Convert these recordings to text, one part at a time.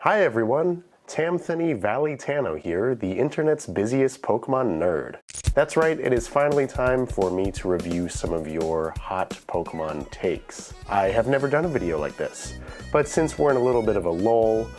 Hi everyone, tamvalleyproductions here, the internet's busiest Pokemon nerd. That's right, it is finally time for me to review some of your hot Pokemon takes. I have never done a video like this, but since we're in a little bit of a lull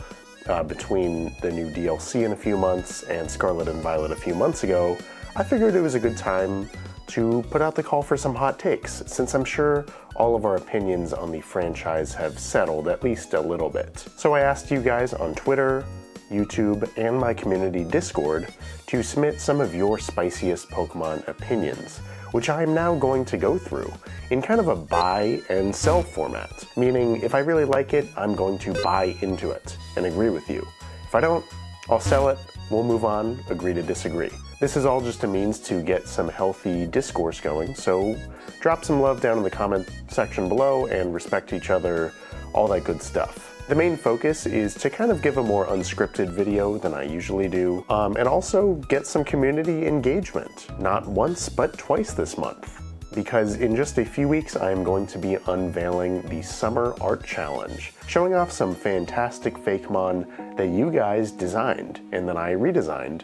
between the new DLC in a few months and Scarlet and Violet a few months ago, I figured it was a good time to put out the call for some hot takes, since I'm sure all of our opinions on the franchise have settled at least a little bit. So I asked you guys on Twitter, YouTube, and my community Discord to submit some of your spiciest Pokemon opinions, which I am now going to go through in kind of a buy and sell format, meaning if I really like it, I'm going to buy into it and agree with you. If I don't, I'll sell it, we'll move on, agree to disagree. This is all just a means to get some healthy discourse going, so drop some love down in the comment section below and respect each other, all that good stuff. The main focus is to kind of give a more unscripted video than I usually do, and also get some community engagement, not once but twice this month. Because in just a few weeks I'm going to be unveiling the Summer Art Challenge, showing off some fantastic Fakemon that you guys designed and then I redesigned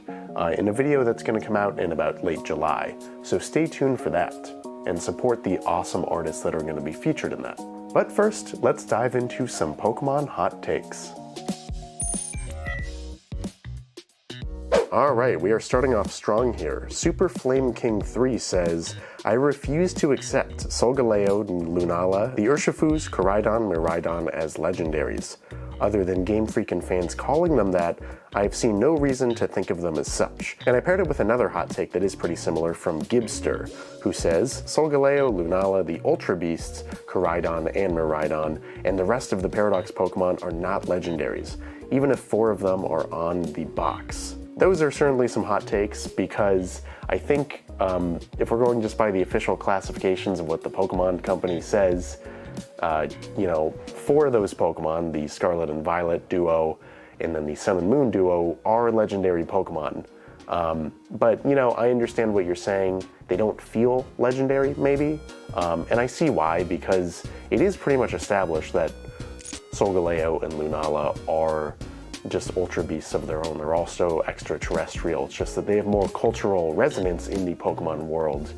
in a video that's going to come out in about late July. So stay tuned for that and support the awesome artists that are going to be featured in that. But first, let's dive into some Pokemon hot takes. Alright, we are starting off strong here. Super Flame King 3 says, I refuse to accept Solgaleo, Lunala, the Urshifus, Koraidon, Miraidon as legendaries. Other than Game Freak and fans calling them that, I have seen no reason to think of them as such. And I paired it with another hot take that is pretty similar from Gibster, who says, Solgaleo, Lunala, the Ultra Beasts, Koraidon, and Miraidon, and the rest of the Paradox Pokemon are not legendaries, even if 4 of them are on the box. Those are certainly some hot takes because I think if we're going just by the official classifications of what the Pokemon company says, 4 of those Pokemon, the Scarlet and Violet duo and then the Sun and Moon duo, are legendary Pokemon. But I understand what you're saying. They don't feel legendary, maybe. And I see why, because it is pretty much established that Solgaleo and Lunala are just Ultra Beasts of their own. They're also extraterrestrial. It's just that they have more cultural resonance in the Pokemon world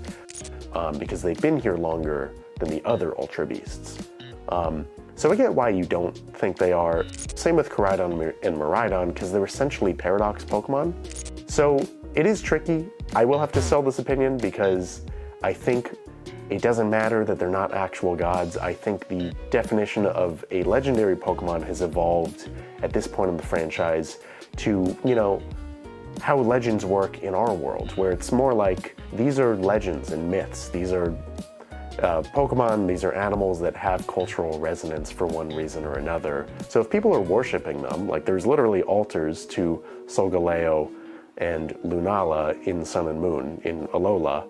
because they've been here longer than the other Ultra Beasts. So I get why you don't think they are. Same with Koraidon and Miraidon, because they're essentially Paradox Pokemon. So it is tricky. I will have to sell this opinion because I think it doesn't matter that they're not actual gods. I think the definition of a legendary Pokemon has evolved at this point in the franchise to, how legends work in our world, where it's more like these are legends and myths. These are Pokemon, these are animals that have cultural resonance for one reason or another. So if people are worshiping them, like there's literally altars to Solgaleo and Lunala in Sun and Moon, in Alola,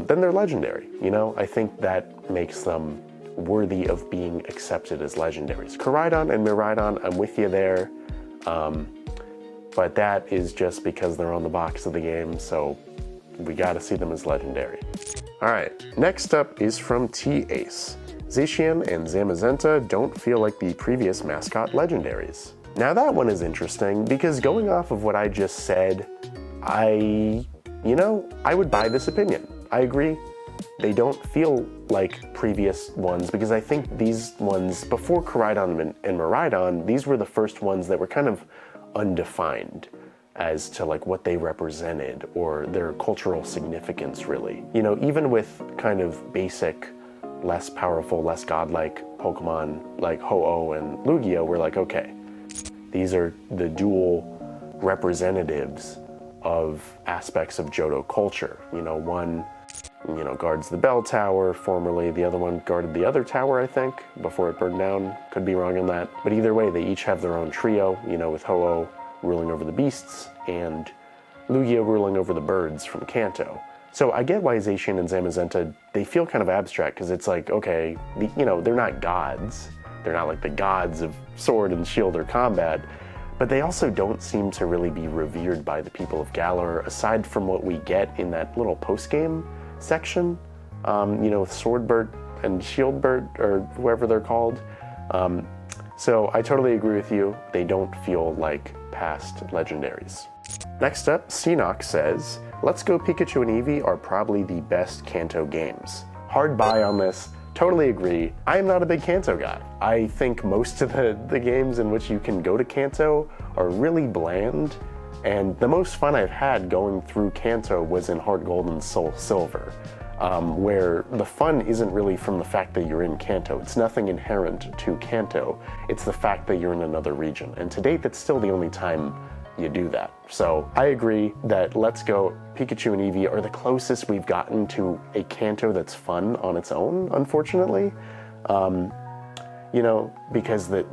then they're legendary. I think that makes them worthy of being accepted as legendaries. Koraidon and Miraidon, I'm with you there, but that is just because they're on the box of the game, so we gotta see them as legendary. Alright, next up is from T-Ace. Zishian and Zamizenta don't feel like the previous mascot legendaries. Now that one is interesting because going off of what I just said, I would buy this opinion. I agree. They don't feel like previous ones because I think these ones, before Koraidon and Miraidon, these were the first ones that were kind of undefined as to like what they represented or their cultural significance, really. Even with kind of basic, less powerful, less godlike Pokemon like Ho-Oh and Lugia, we're like, okay, these are the dual representatives of aspects of Johto culture. One guards the bell tower formerly, the other one guarded the other tower, I think, before it burned down. Could be wrong on that. But either way, they each have their own trio, with Ho-Oh ruling over the beasts and Lugia ruling over the birds from Kanto. So I get why Zishian and Zamizenta, they feel kind of abstract because it's like, okay, they're not gods. They're not like the gods of sword and shield or combat, but they also don't seem to really be revered by the people of Galar, aside from what we get in that little post-game section, with Swordbird and Shieldbird, or whoever they're called. So I totally agree with you. They don't feel like past legendaries. Next up, Seanox says, Let's Go Pikachu and Eevee are probably the best Kanto games. Hard buy on this. Totally agree. I am not a big Kanto guy. I think most of the games in which you can go to Kanto are really bland, and the most fun I've had going through Kanto was in Heart Gold and Soul Silver, where the fun isn't really from the fact that you're in Kanto. It's nothing inherent to Kanto. It's the fact that you're in another region, and to date that's still the only time you do that. So I agree that Let's Go Pikachu and Eevee are the closest we've gotten to a Kanto that's fun on its own, unfortunately. Because the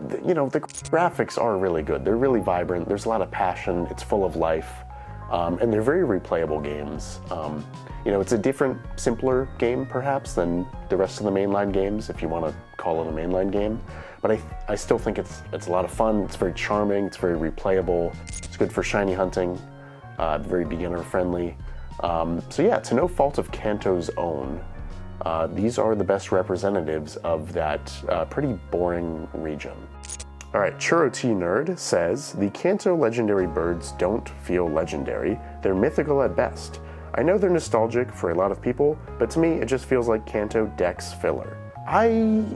graphics are really good. They're really vibrant. There's a lot of passion. It's full of life, and they're very replayable games. It's a different, simpler game perhaps than the rest of the mainline games, if you want to call it a mainline game. But I still think it's a lot of fun. It's very charming. It's very replayable. It's good for shiny hunting. Very beginner friendly. So yeah, to no fault of Kanto's own, these are the best representatives of that pretty boring region. All right, Churro T Nerd says, the Kanto legendary birds don't feel legendary. They're mythical at best. I know they're nostalgic for a lot of people, but to me, it just feels like Kanto Dex filler. I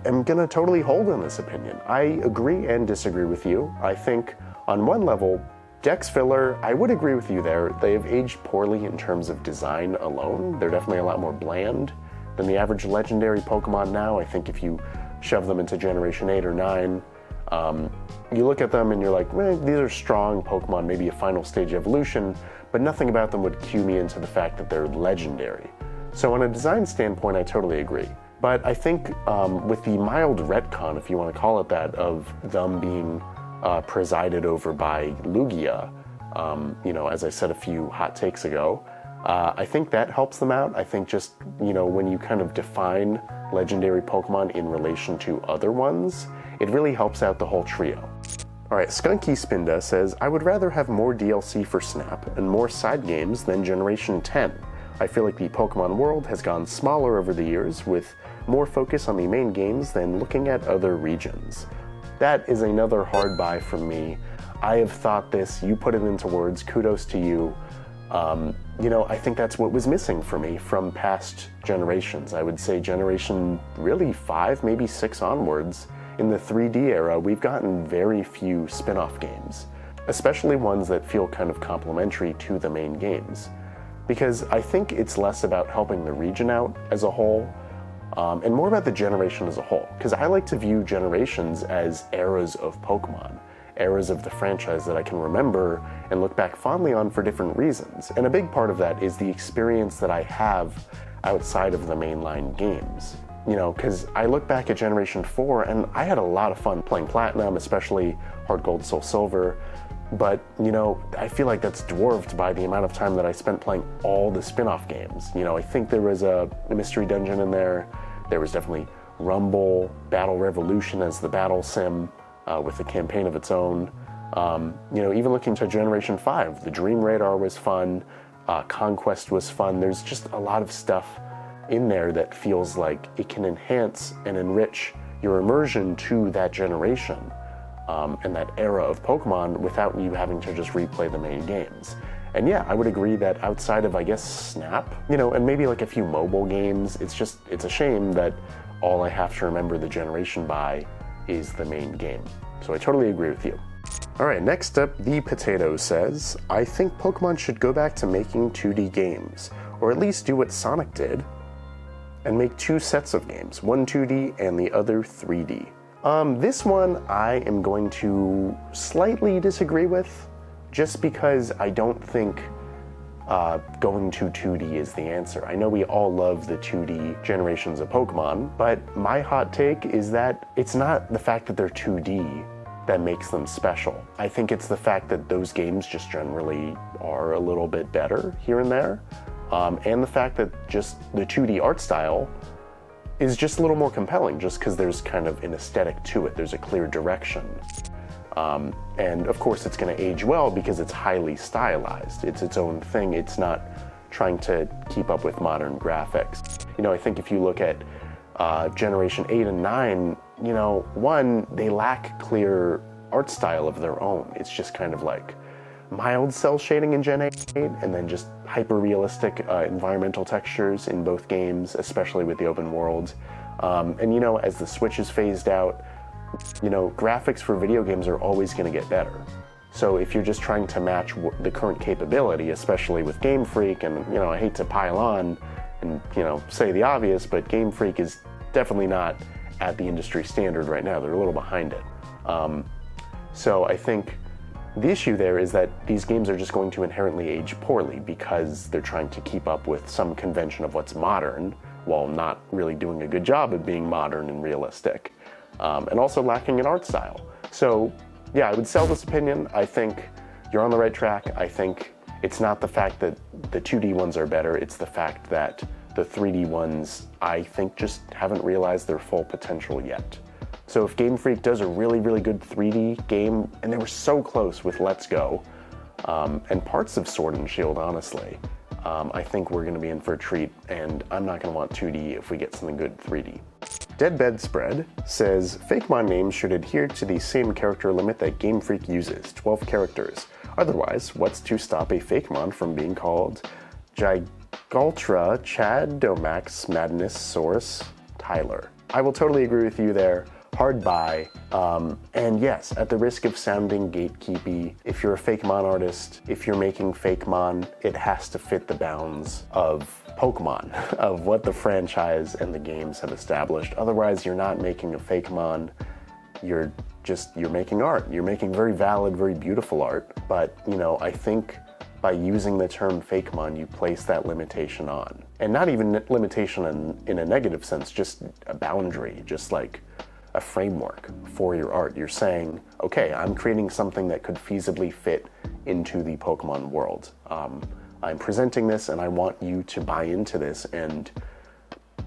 am gonna totally hold on this opinion. I agree and disagree with you. I think on one level, Dex filler, I would agree with you there. They have aged poorly in terms of design alone. They're definitely a lot more bland than the average legendary Pokemon now. I think if you shove them into Generation 8 or 9, you look at them and you're like, these are strong Pokemon, maybe a final stage evolution, but nothing about them would cue me into the fact that they're legendary. So on a design standpoint, I totally agree. But I think with the mild retcon, if you want to call it that, of them being presided over by Lugia, as I said a few hot takes ago, I think that helps them out. I think just, when you kind of define legendary Pokemon in relation to other ones, it really helps out the whole trio. All right, Skunky Spinda says, I would rather have more DLC for Snap and more side games than Generation 10. I feel like the Pokemon world has gone smaller over the years, with more focus on the main games than looking at other regions. That is another hard buy from me. I have thought this, you put it into words, kudos to you. I think that's what was missing for me from past generations. I would say Generation really 5, maybe 6 onwards. In the 3D era, we've gotten very few spin-off games, especially ones that feel kind of complementary to the main games. Because I think it's less about helping the region out as a whole, and more about the generation as a whole. Because I like to view generations as eras of Pokemon, eras of the franchise that I can remember and look back fondly on for different reasons. And a big part of that is the experience that I have outside of the mainline games. Because I look back at Generation 4 and I had a lot of fun playing Platinum, especially Heart Gold, Soul Silver. But, I feel like that's dwarfed by the amount of time that I spent playing all the spin-off games. I think there was a mystery dungeon in there. There was definitely Rumble, Battle Revolution as the battle sim with a campaign of its own. Even looking to Generation 5, the Dream Radar was fun. Conquest was fun. There's just a lot of stuff in there that feels like it can enhance and enrich your immersion to that generation and that era of Pokemon without you having to just replay the main games. And yeah, I would agree that outside of, I guess, Snap, and maybe like a few mobile games, it's a shame that all I have to remember the generation by is the main game. So I totally agree with you. All right, next up, The Potato says, I think Pokemon should go back to making 2D games, or at least do what Sonic did, and make 2 sets of games, one 2D and the other 3D. This one I am going to slightly disagree with, just because I don't think going to 2D is the answer. I know we all love the 2D generations of Pokemon, but my hot take is that it's not the fact that they're 2D that makes them special. I think it's the fact that those games just generally are a little bit better here and there. And the fact that just the 2D art style is just a little more compelling, just because there's kind of an aesthetic to it. There's a clear direction. And of course it's going to age well because it's highly stylized. It's its own thing. It's not trying to keep up with modern graphics. I think if you look at Generation 8 and 9, you know, one, they lack clear art style of their own. It's just kind of like mild cell shading in Gen 8, and then just hyper-realistic environmental textures in both games, especially with the open world. And you know, as the Switch is phased out, you know, graphics for video games are always going to get better. So if you're just trying to match the current capability, especially with Game Freak, and you know, I hate to pile on and, you know, say the obvious, but Game Freak is definitely not at the industry standard right now. They're a little behind it. So I think the issue there is that these games are just going to inherently age poorly because they're trying to keep up with some convention of what's modern while not really doing a good job of being modern and realistic, and also lacking an art style. So yeah, I would sell this opinion. I think you're on the right track. I think it's not the fact that the 2D ones are better, it's the fact that the 3D ones, I think, just haven't realized their full potential yet. So if Game Freak does a really, really good 3D game, and they were so close with Let's Go, and parts of Sword and Shield, honestly, I think we're going to be in for a treat, and I'm not going to want 2D if we get something good 3D. Dead Bedspread says, Fakemon names should adhere to the same character limit that Game Freak uses, 12 characters. Otherwise, what's to stop a Fakemon from being called Gigaltra, Chad, Domax, Madness, Source, Tyler? I will totally agree with you there. Hard buy. And yes, at the risk of sounding gatekeepy, if you're a Fakemon artist, if you're making Fakemon, it has to fit the bounds of Pokemon, of what the franchise and the games have established. Otherwise, you're not making a Fakemon, you're making art. You're making very valid, very beautiful art. But, you know, I think by using the term Fakemon, you place that limitation on. And not even limitation in a negative sense, just a boundary, just like a framework for your art. You're saying, okay, I'm creating something that could feasibly fit into the Pokemon world. I'm presenting this and I want you to buy into this and,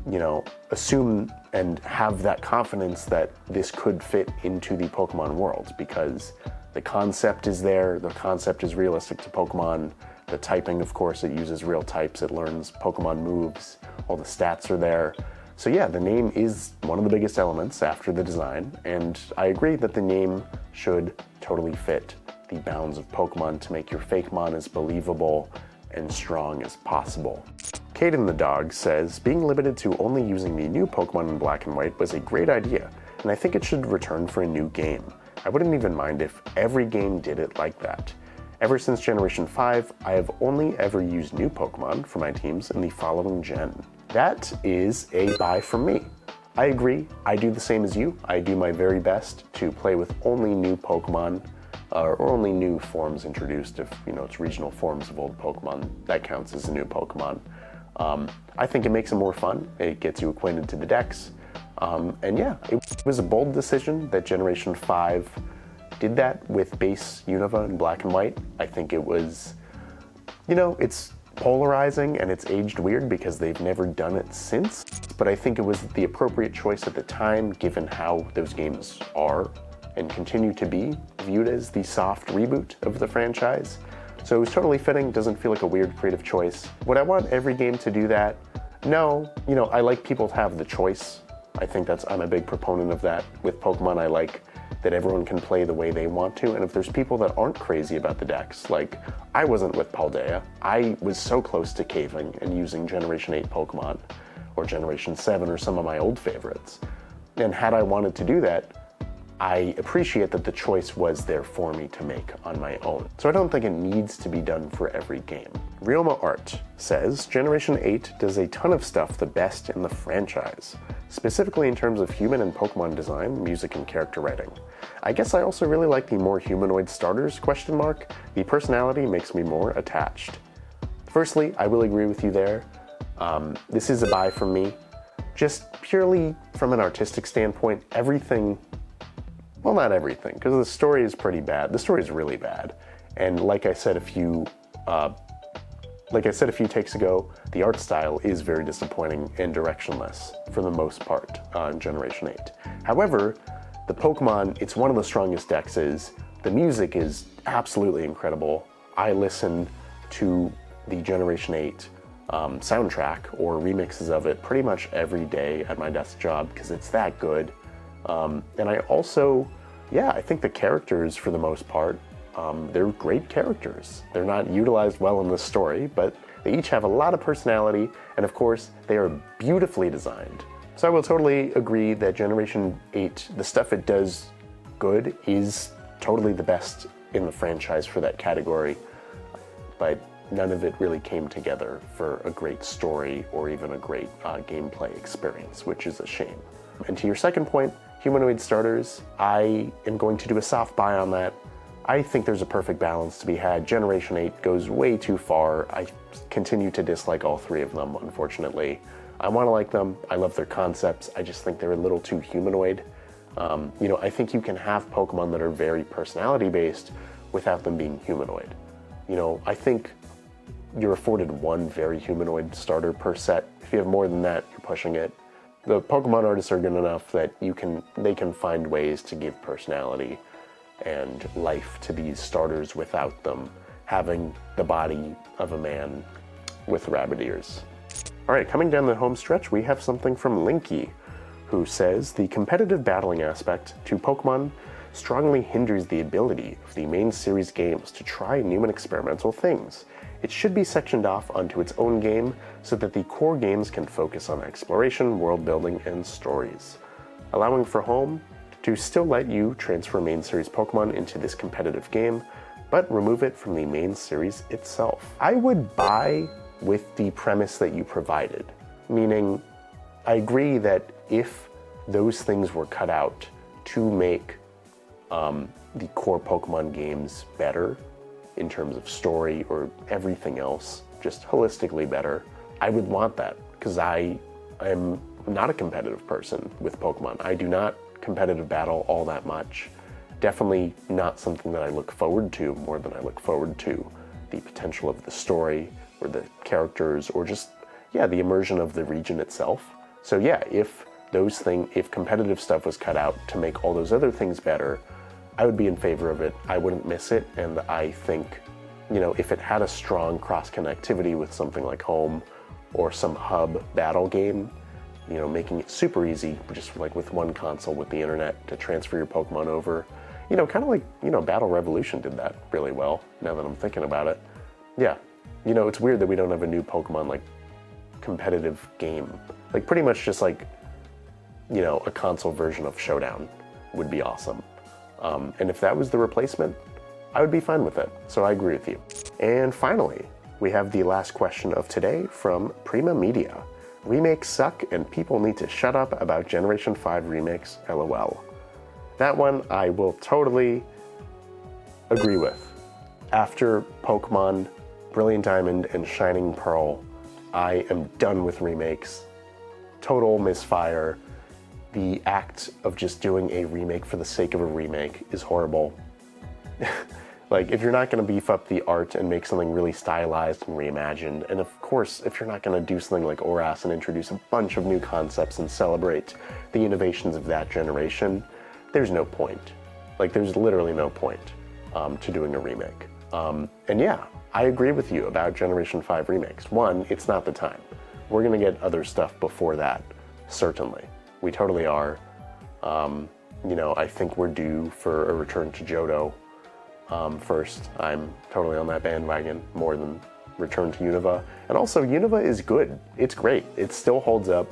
you know, assume and have that confidence that this could fit into the Pokemon world because the concept is there, the concept is realistic to Pokemon, the typing, of course, it uses real types, it learns Pokemon moves, all the stats are there. So yeah, the name is one of the biggest elements after the design, and I agree that the name should totally fit the bounds of Pokemon to make your Fakemon as believable and strong as possible. Caden the Dog says, being limited to only using the new Pokemon in Black and White was a great idea, and I think it should return for a new game. I wouldn't even mind if every game did it like that. Ever since Generation 5, I have only ever used new Pokemon for my teams in the following gen. That is a buy from me. I agree, I do the same as you. I do my very best to play with only new Pokemon, or only new forms introduced. If, you know, it's regional forms of old Pokemon, that counts as a new Pokemon. I think it makes it more fun, it gets you acquainted to the decks, and yeah, it was a bold decision that Generation 5 did that with base Unova in Black and White. I think it was, you know, it's polarizing and it's aged weird because they've never done it since, but I think it was the appropriate choice at the time given how those games are and continue to be viewed as the soft reboot of the franchise. So it was totally fitting, doesn't feel like a weird creative choice. Would I want every game to do that? No. You know, I like people to have the choice. I think I'm a big proponent of that. With Pokemon, I like that everyone can play the way they want to, and if there's people that aren't crazy about the decks, like I wasn't with Paldea, I was so close to caving and using Generation 8 Pokemon, or Generation 7, or some of my old favorites. And had I wanted to do that, I appreciate that the choice was there for me to make on my own. So I don't think it needs to be done for every game. Ryoma Art says, Generation 8 does a ton of stuff the best in the franchise, specifically in terms of human and Pokemon design, music, and character writing. I guess I also really like the more humanoid starters, ? The personality makes me more attached. Firstly, I will agree with you there. This is a buy from me. Just purely from an artistic standpoint, everything, well, not everything, because the story is pretty bad. The story is really bad. And like I said a few takes ago, the art style is very disappointing and directionless for the most part on Generation 8. However, the Pokemon, it's one of the strongest dexes. The music is absolutely incredible. I listen to the Generation 8 soundtrack or remixes of it pretty much every day at my desk job because it's that good. And I also, yeah, I think the characters, for the most part, they're great characters. They're not utilized well in this story, but they each have a lot of personality, and of course, they are beautifully designed. So I will totally agree that Generation 8, the stuff it does good, is totally the best in the franchise for that category, but none of it really came together for a great story or even a great gameplay experience, which is a shame. And to your second point, humanoid starters, I am going to do a soft buy on that. I think there's a perfect balance to be had. Generation 8 goes way too far. I continue to dislike all three of them, unfortunately. I want to like them. I love their concepts. I just think they're a little too humanoid. You know, I think you can have Pokemon that are very personality-based without them being humanoid. You know, I think you're afforded one very humanoid starter per set. If you have more than that, you're pushing it. The Pokemon artists are good enough that they can find ways to give personality and life to these starters without them having the body of a man with rabbit ears. All right, coming down the home stretch, we have something from Linky, who says, the competitive battling aspect to Pokemon strongly hinders the ability of the main series games to try new and experimental things. It should be sectioned off onto its own game so that the core games can focus on exploration, world building, and stories, allowing for home to still let you transfer main series Pokemon into this competitive game, but remove it from the main series itself. I would buy with the premise that you provided, meaning I agree that if those things were cut out to make the core Pokemon games better in terms of story or everything else, just holistically better, I would want that, because I am not a competitive person with Pokemon. I do not competitive battle all that much. Definitely not something that I look forward to more than I look forward to the potential of the story or the characters or just, yeah, the immersion of the region itself. So yeah, if competitive stuff was cut out to make all those other things better, I would be in favor of it. I wouldn't miss it, and I think, you know, if it had a strong cross-connectivity with something like Home or some hub battle game, you know, making it super easy, just like with one console with the internet to transfer your Pokemon over. You know, kind of like, you know, Battle Revolution did that really well, now that I'm thinking about it. Yeah, you know, it's weird that we don't have a new Pokemon, like, competitive game. Like, pretty much just like, you know, a console version of Showdown would be awesome. And if that was the replacement, I would be fine with it. So I agree with you. And finally, we have the last question of today from Prima Media. Remakes suck and people need to shut up about Generation 5 remakes, LOL. That one I will totally agree with. After Pokemon Brilliant Diamond and Shining Pearl, I am done with remakes. Total misfire. The act of just doing a remake for the sake of a remake is horrible. Like, if you're not going to beef up the art and make something really stylized and reimagined, and of course, if you're not going to do something like ORAS and introduce a bunch of new concepts and celebrate the innovations of that generation, there's no point. Like, there's literally no point to doing a remake. And yeah, I agree with you about Generation 5 remakes. One, it's not the time. We're going to get other stuff before that, certainly. We totally are. You know, I think we're due for a return to Johto. First, I'm totally on that bandwagon more than return to Unova. And also, Unova is good. It's great. It still holds up.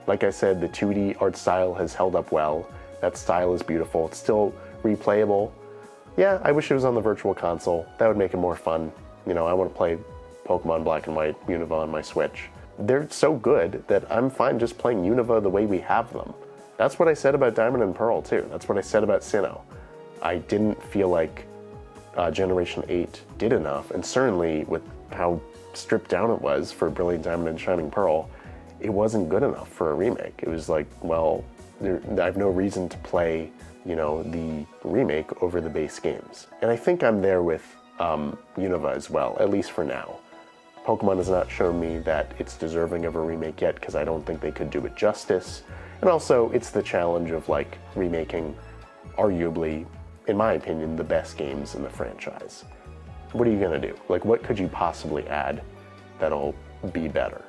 Like I said, the 2D art style has held up well. That style is beautiful. It's still replayable. Yeah, I wish it was on the Virtual Console. That would make it more fun. You know, I want to play Pokemon Black and White, Unova on my Switch. They're so good that I'm fine just playing Unova the way we have them. That's what I said about Diamond and Pearl, too. That's what I said about Sinnoh. I didn't feel like Generation 8 did enough, and certainly with how stripped down it was for Brilliant Diamond and Shining Pearl, it wasn't good enough for a remake. It was like, well, I have no reason to play, you know, the remake over the base games. And I think I'm there with Unova as well, at least for now. Pokemon has not shown me that it's deserving of a remake yet, because I don't think they could do it justice. And also, it's the challenge of, like, remaking arguably, in my opinion, the best games in the franchise. What are you gonna do? Like, what could you possibly add that'll be better?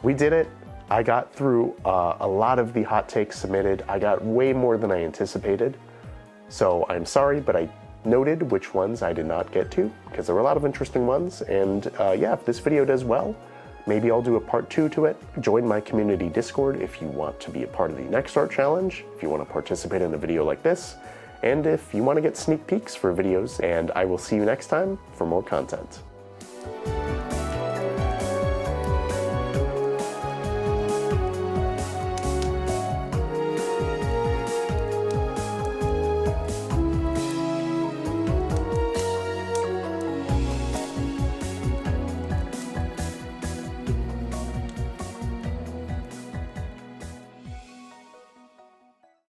We did it. I got through a lot of the hot takes submitted. I got way more than I anticipated. So I'm sorry, but I noted which ones I did not get to, because there were a lot of interesting ones. And yeah, if this video does well, maybe I'll do a part 2 to it. Join my community Discord if you want to be a part of the next art challenge, if you want to participate in a video like this, and if you want to get sneak peeks for videos. And I will see you next time for more content.